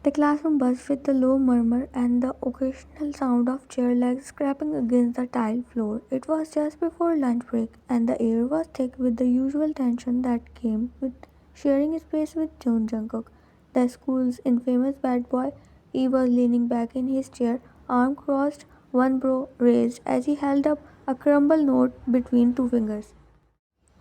The classroom buzzed with the low murmur and the occasional sound of chair legs scraping against the tiled floor. It was just before lunch break, and the air was thick with the usual tension that came with sharing space with Jungkook, the school's infamous bad boy. He was leaning back in his chair, arm crossed, one brow raised as he held up a crumbled note between two fingers.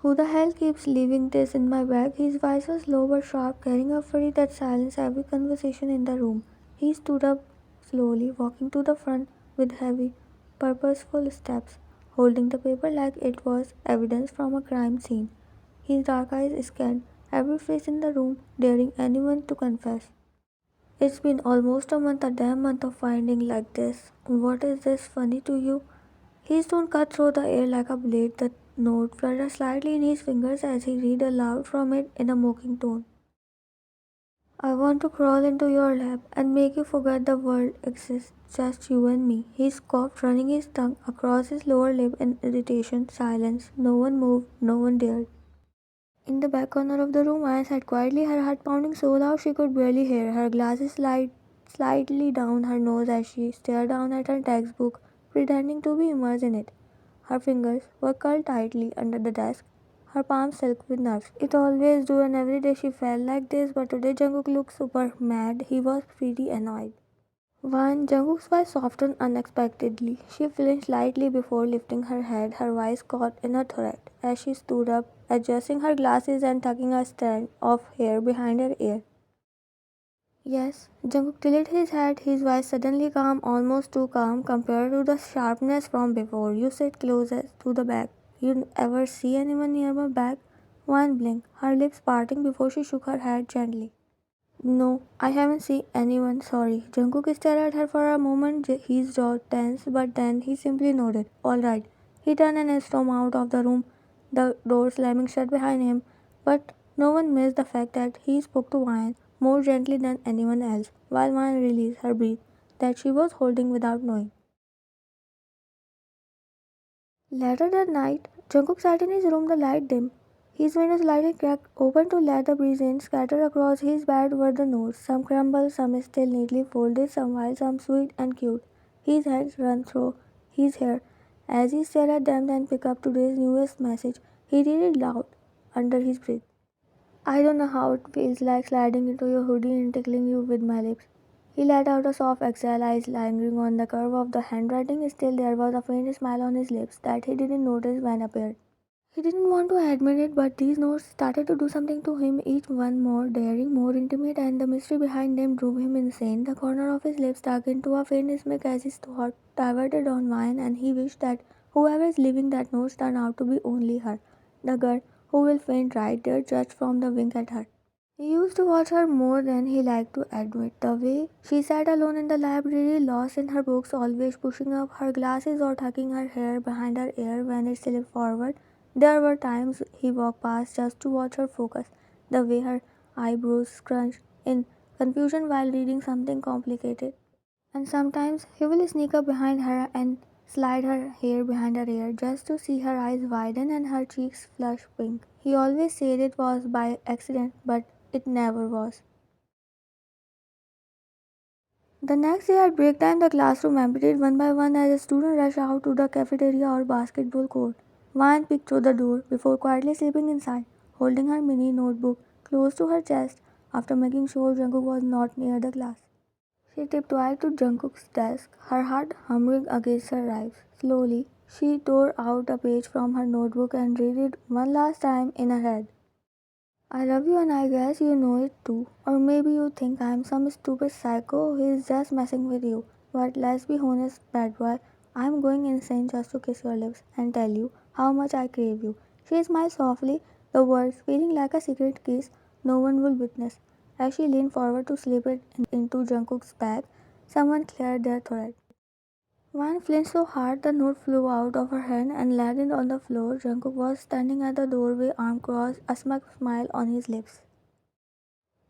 Who the hell keeps leaving this in my bag? His voice was low but sharp, carrying a fury that silenced every conversation in the room. He stood up slowly, walking to the front with heavy, purposeful steps, holding the paper like it was evidence from a crime scene. His dark eyes scanned every face in the room, daring anyone to confess. It's been almost a month, a damn month of finding like this. What is this funny to you? His tone cut through the air like a blade. The note fluttered slightly in his fingers as he read aloud from it in a mocking tone. I want to crawl into your lap and make you forget the world exists, just you and me. He scoffed, running his tongue across his lower lip in irritation. Silence. No one moved, no one dared. In the back corner of the room, Anne sat quietly, her heart pounding so loud she could barely hear. Her glasses slid slightly down her nose as she stared down at her textbook, pretending to be immersed in it. Her fingers were curled tightly under the desk, her palms silk with nerves. It always do, and every day she felt like this, but today Jungkook looked super mad. He was pretty annoyed. When Jungkook's voice softened unexpectedly, she flinched slightly before lifting her head, her voice caught in a threat as she stood up, adjusting her glasses and tucking a strand of hair behind her ear. Yes, Jungkook tilted his head, his voice suddenly calm, almost too calm compared to the sharpness from before. You sit closest to the back. You ever see anyone near my back? One blinked, her lips parting before she shook her head gently. No, I haven't seen anyone, sorry. Jungkook stared at her for a moment, his jaw tense, but then he simply nodded. Alright. He turned and stormed out of the room, the door slamming shut behind him. But no one missed the fact that he spoke to Wyan more gently than anyone else, while Wyan released her breath that she was holding without knowing. Later that night, Jungkook sat in his room, the light dim. His window slightly cracked open to let the breeze in. Scattered across his bed were the notes, some crumbled, some still neatly folded, some wild, some sweet and cute. His hands ran through his hair as he stared at them, then picked up today's newest message. He read it loud under his breath. I don't know how it feels like sliding into your hoodie and tickling you with my lips. He let out a soft exhale, eyes lingering on the curve of the handwriting. Still, there was a faint smile on his lips that he didn't notice when appeared. He didn't want to admit it, but these notes started to do something to him, each one more daring, more intimate, and the mystery behind them drove him insane. The corner of his lips stuck into a faint smirk as his thought diverted on wine, and he wished that whoever is leaving that note turned out to be only her, the girl who will faint right there just from the wink at her. He used to watch her more than he liked to admit. The way she sat alone in the library, lost in her books, always pushing up her glasses or tucking her hair behind her ear when it slipped forward. There were times he walked past just to watch her focus, the way her eyebrows scrunched in confusion while reading something complicated. And sometimes he will sneak up behind her and slide her hair behind her ear just to see her eyes widen and her cheeks flush pink. He always said it was by accident, but it never was. The next day at break time, the classroom emptied one by one as a student rushed out to the cafeteria or basketball court. Van peeked through the door before quietly slipping inside, holding her mini notebook close to her chest after making sure Jungkook was not near the class. She tiptoed to Jungkook's desk, her heart humming against her ribs. Slowly, she tore out a page from her notebook and read it one last time in her head. I love you and I guess you know it too. Or maybe you think I'm some stupid psycho who is just messing with you. But let's be honest, bad boy, I'm going insane just to kiss your lips and tell you how much I crave you. She smiled softly, the words feeling like a secret kiss no one will witness. As she leaned forward to slip it into Jungkook's bag, someone cleared their throat. Van flinched so hard the note flew out of her hand and landed on the floor. Jungkook was standing at the doorway, arm crossed, a smile on his lips.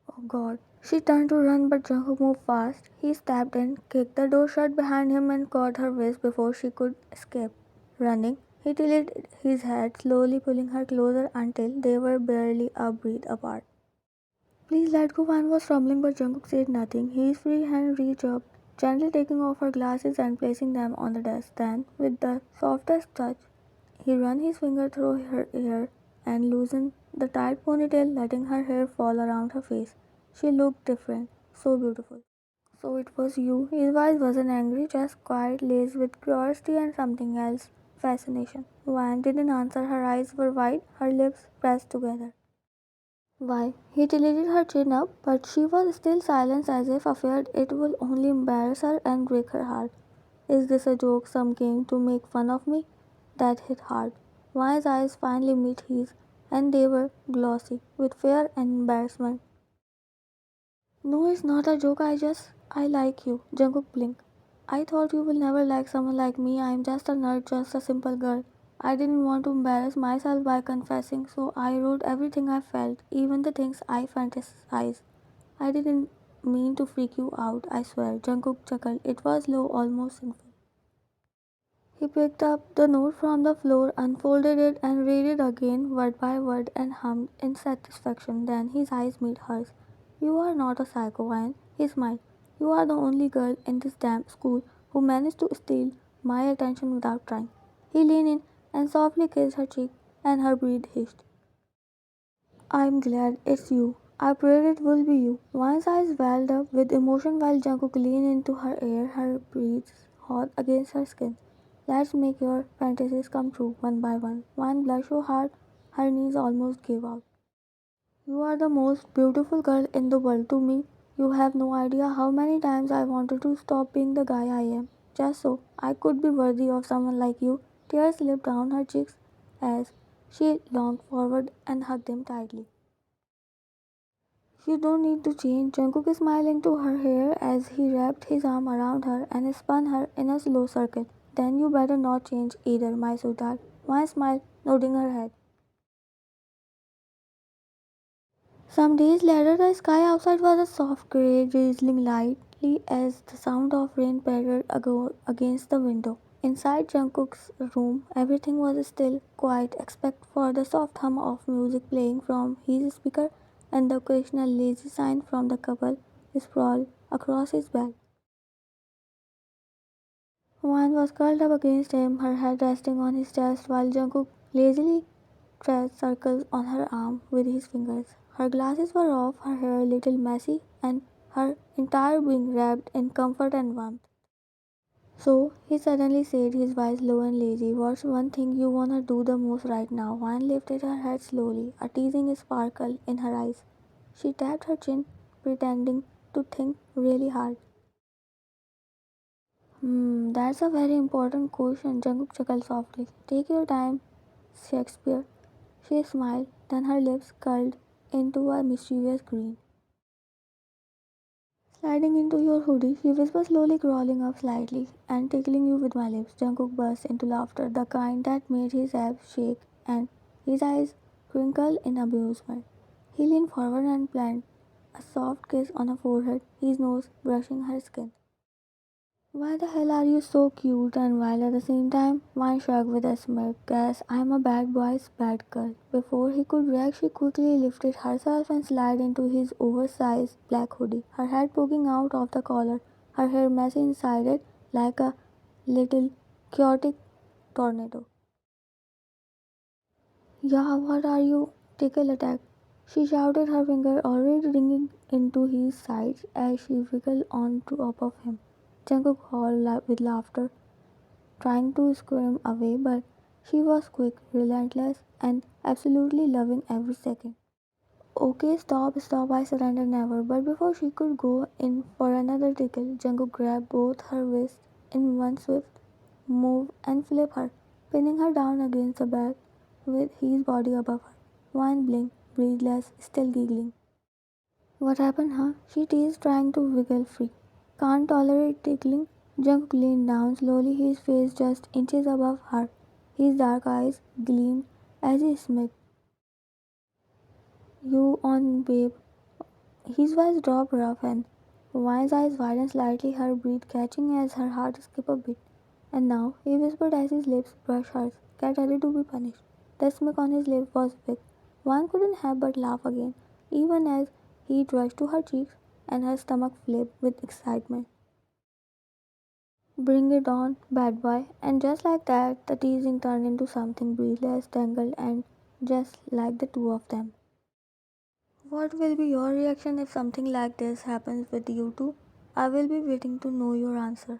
Oh God. She turned to run, but Jungkook moved fast. He stepped in, kicked the door shut behind him, and caught her waist before she could escape. Running, he tilted his head, slowly pulling her closer until they were barely a breath apart. Please let go. Wan was trembling, but Jungkook said nothing. His free hand reached up, gently taking off her glasses and placing them on the desk. Then, with the softest touch, he ran his finger through her hair and loosened the tight ponytail, letting her hair fall around her face. She looked different, so beautiful. So it was you. His voice wasn't angry, just quiet, laced with curiosity and something else, fascination. Wan didn't answer. Her eyes were wide, her lips pressed together. Why? He tilted her chin up, but she was still silent as if afraid it would only embarrass her and break her heart. Is this a joke some came to make fun of me? That hit hard. Wan's eyes finally met his, and they were glossy, with fear and embarrassment. No, it's not a joke, I like you. Jungkook blinked. I thought you will never like someone like me. I am just a nerd, just a simple girl. I didn't want to embarrass myself by confessing, so I wrote everything I felt, even the things I fantasized. I didn't mean to freak you out, I swear. Jungkook chuckled. It was low, almost sinful. He picked up the note from the floor, unfolded it, and read it again, word by word, and hummed in satisfaction. Then his eyes met hers. You are not a psycho, Anne. He smiled. You are the only girl in this damn school who managed to steal my attention without trying. He leaned in and softly kissed her cheek, and her breath hissed. I'm glad it's you. I prayed it will be you. One's eyes welled up with emotion while Jungkook leaned into her ear, her breath hot against her skin. Let's make your fantasies come true one by one. One blushed so hard her knees almost gave out. You are the most beautiful girl in the world to me. You have no idea how many times I wanted to stop being the guy I am, just so I could be worthy of someone like you. Tears slipped down her cheeks as she longed forward and hugged him tightly. You don't need to change. Jungkook smiled into her hair as he wrapped his arm around her and spun her in a slow circle. Then you better not change either, my sweetheart. Maya smiled, nodding her head. Some days later, the sky outside was a soft grey, drizzling lightly as the sound of rain pattered against the window. Inside Jungkook's room, everything was still, quiet, except for the soft hum of music playing from his speaker and the occasional lazy sign from the couple sprawled across his bed. Wan was curled up against him, her head resting on his chest, while Jungkook lazily traced circles on her arm with his fingers. Her glasses were off, her hair a little messy, and her entire being wrapped in comfort and warmth. So, he suddenly said, his voice low and lazy, what's one thing you wanna do the most right now? Wan lifted her head slowly, a teasing sparkle in her eyes. She tapped her chin, pretending to think really hard. That's a very important question, Jungkook chuckled softly. Take your time, Shakespeare. She smiled, then her lips curled into a mischievous grin. Sliding into your hoodie, she whispered, slowly crawling up slightly and tickling you with my lips. Jungkook burst into laughter, the kind that made his abs shake and his eyes twinkle in amusement. He leaned forward and planted a soft kiss on her forehead, his nose brushing her skin. Why the hell are you so cute? And while at the same time, Vine shrugged with a smirk. Guess I'm a bad boy's bad girl. Before he could react, she quickly lifted herself and slid into his oversized black hoodie, her head poking out of the collar, her hair messy inside it like a little chaotic tornado. Yeah, what are you? Tickle attack. She shouted, her finger already ringing into his sides as she wiggled on top of him. Jungkook howled with laughter, trying to scream away, but she was quick, relentless, and absolutely loving every second. Okay, stop, I surrendered never. But before she could go in for another tickle, Jungkook grabbed both her wrists in one swift move and flipped her, pinning her down against the bed with his body above her. One blink, breathless, still giggling. What happened, huh? She teased, trying to wiggle free. Can't tolerate tickling. Jungkook leaned down slowly, his face just inches above her. His dark eyes gleamed as he smirked. You on, babe. His voice dropped rough and Vine's eyes widened slightly, her breath catching as her heart skipped a beat. And now, he whispered as his lips brushed hers, get ready to be punished. The smirk on his lip was big. Vine couldn't help but laugh again, even as Heat rushed to her cheeks, and her stomach flipped with excitement. Bring it on, bad boy. And just like that, the teasing turned into something breathless, tangled, and just like the two of them. What will be your reaction if something like this happens with you too? I will be waiting to know your answer.